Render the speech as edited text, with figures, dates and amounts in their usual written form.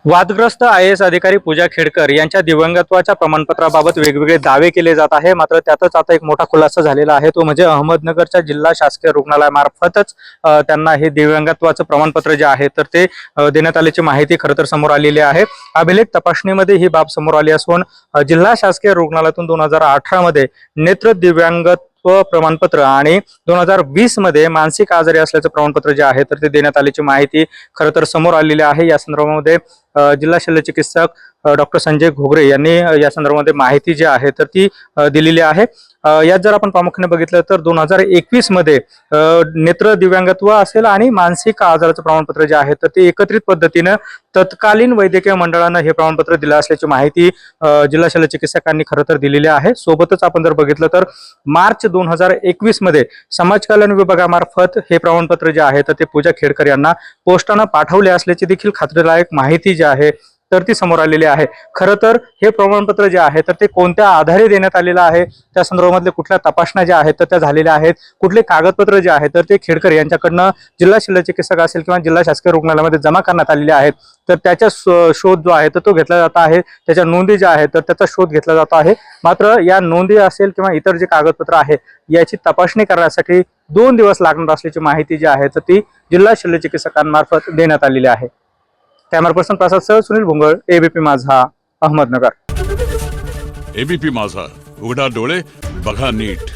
वादग्रस्त IAS अधिकारी पूजा खेडकर यांच्या दिव्यांगत्वाच्या प्रमाणपत्राबाबत वेगवेगळे दावे केले जात आहे। मात्र त्यातच आता एक मोठा खुलासा झालेला आहे, तो म्हणजे अहमदनगरच्या जिल्हा शासकीय रुग्णालयामार्फतच त्यांना हे दिव्यांगत्वाचं प्रमाणपत्र जे आहे तर ते देण्यात आल्याची माहिती खरं तर समोर आलेली आहे। अभिलेख तपासणीमध्ये ही बाब समोर आली असून जिल्हा शासकीय रुग्णालयातून 2018 मध्ये नेत्र दिव्यांगत्व प्रमाणपत्र आणि 2020 मध्ये मानसिक आजारी असल्याचं प्रमाणपत्र जे आहे तर ते देण्यात आल्याची माहिती खरं तर समोर आलेली आहे। या संदर्भामध्ये जिल्हा शल्यचिकित्सक डॉक्टर संजय घोगरे यांनी या संदर्भामध्ये माहिती जी आहे तर ती दिलेली आहे। यात जर आपण प्रामुख्याने बघितलं तर 2021 मध्ये नेत्र दिव्यांगत्व असेल आणि मानसिक आजाराचं प्रमाणपत्र जे आहे तर ते एकत्रित पद्धतीने तत्कालीन वैद्यकीय मंडळानं हे प्रमाणपत्र दिलं असल्याची माहिती जिल्हा शल्यचिकित्सकांनी खरं तर दिलेली आहे। सोबतच आपण जर बघितलं तर मार्च 2021 मध्ये समाज कल्याण विभागामार्फत हे प्रमाणपत्र जे आहे तर ते पूजा खेडकर यांना पोस्टानं पाठवले असल्याची देखील खात्रीलायक माहिती जी आहे तर ती समोर आलेली आहे। खरं तर हे प्रमाणपत्र जे आहे तर ते कोणत्या आधारे देण्यात आलेलं आहे, त्या संदर्भातले कुठल्या तपासण्या ज्या आहेत तर त्या झालेल्या आहेत, कुठले कागदपत्र जे आहेत तर ते खेडकर यांच्याकडनं जिल्हा शल्यचिकित्सक असेल किंवा जिल्हा शासकीय रुग्णालयामध्ये जमा करण्यात आलेले आहेत तर त्याचा शोध जो आहे तर तो घेतला जात आहे। त्याच्या नोंदी ज्या आहेत तर त्याचा शोध घेतला जात आहे। मात्र या नोंदी असेल किंवा इतर जे कागदपत्र आहे याची तपासणी करण्यासाठी 2 दिवस लागणार असल्याची माहिती जी आहे तर ती जिल्हा शल्यचिकित्सकांमार्फत देण्यात आलेली आहे। कॅमेरा पर्सन प्रसाद सह सुनील भुंगळ, एबीपी माझा, अहमदनगर। एबीपी माझा, उघडा डोळे बघा नीट।